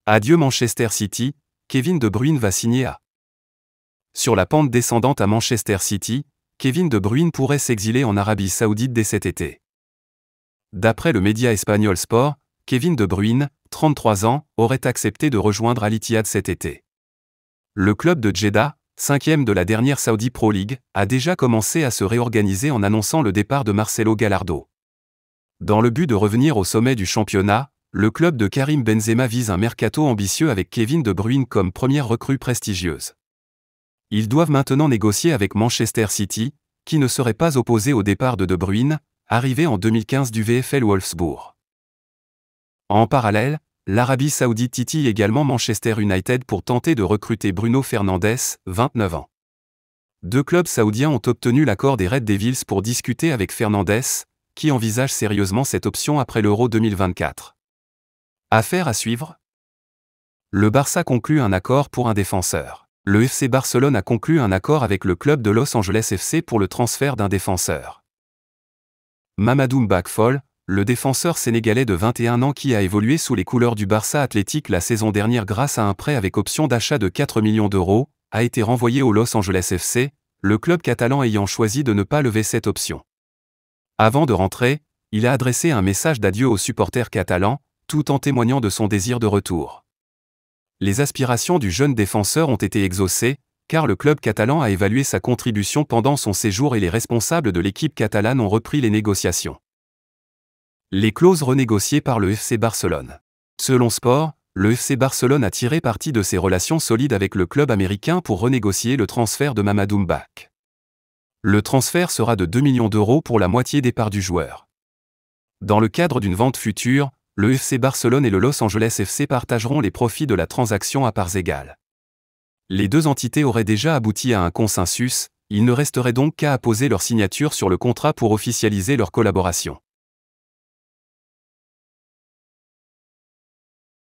Adieu Manchester City, Kevin De Bruyne va signer à. Sur la pente descendante à Manchester City, Kevin De Bruyne pourrait s'exiler en Arabie Saoudite dès cet été. D'après le média espagnol Sport, Kevin De Bruyne, 33 ans, aurait accepté de rejoindre Al Ittihad cet été. Le club de Jeddah, 5e de la dernière Saudi Pro League, a déjà commencé à se réorganiser en annonçant le départ de Marcelo Gallardo. Dans le but de revenir au sommet du championnat, le club de Karim Benzema vise un mercato ambitieux avec Kevin De Bruyne comme première recrue prestigieuse. Ils doivent maintenant négocier avec Manchester City, qui ne serait pas opposé au départ de De Bruyne, arrivé en 2015 du VfL Wolfsburg. En parallèle, l'Arabie Saoudite titille également Manchester United pour tenter de recruter Bruno Fernandes, 29 ans. Deux clubs saoudiens ont obtenu l'accord des Red Devils pour discuter avec Fernandes, qui envisage sérieusement cette option après l'Euro 2024. Affaire à suivre. Le Barça conclut un accord pour un défenseur. Le FC Barcelone a conclu un accord avec le club de Los Angeles FC pour le transfert d'un défenseur. Mamadou M'Back Fall, le défenseur sénégalais de 21 ans qui a évolué sous les couleurs du Barça Athletic la saison dernière grâce à un prêt avec option d'achat de 4 millions d'euros, a été renvoyé au Los Angeles FC, le club catalan ayant choisi de ne pas lever cette option. Avant de rentrer, il a adressé un message d'adieu aux supporters catalans, tout en témoignant de son désir de retour. Les aspirations du jeune défenseur ont été exaucées, car le club catalan a évalué sa contribution pendant son séjour et les responsables de l'équipe catalane ont repris les négociations. Les clauses renégociées par le FC Barcelone. Selon Sport, le FC Barcelone a tiré parti de ses relations solides avec le club américain pour renégocier le transfert de Mamadou M'Back. Le transfert sera de 2 millions d'euros pour la moitié des parts du joueur. Dans le cadre d'une vente future, le FC Barcelone et le Los Angeles FC partageront les profits de la transaction à parts égales. Les deux entités auraient déjà abouti à un consensus, il ne resterait donc qu'à apposer leur signature sur le contrat pour officialiser leur collaboration.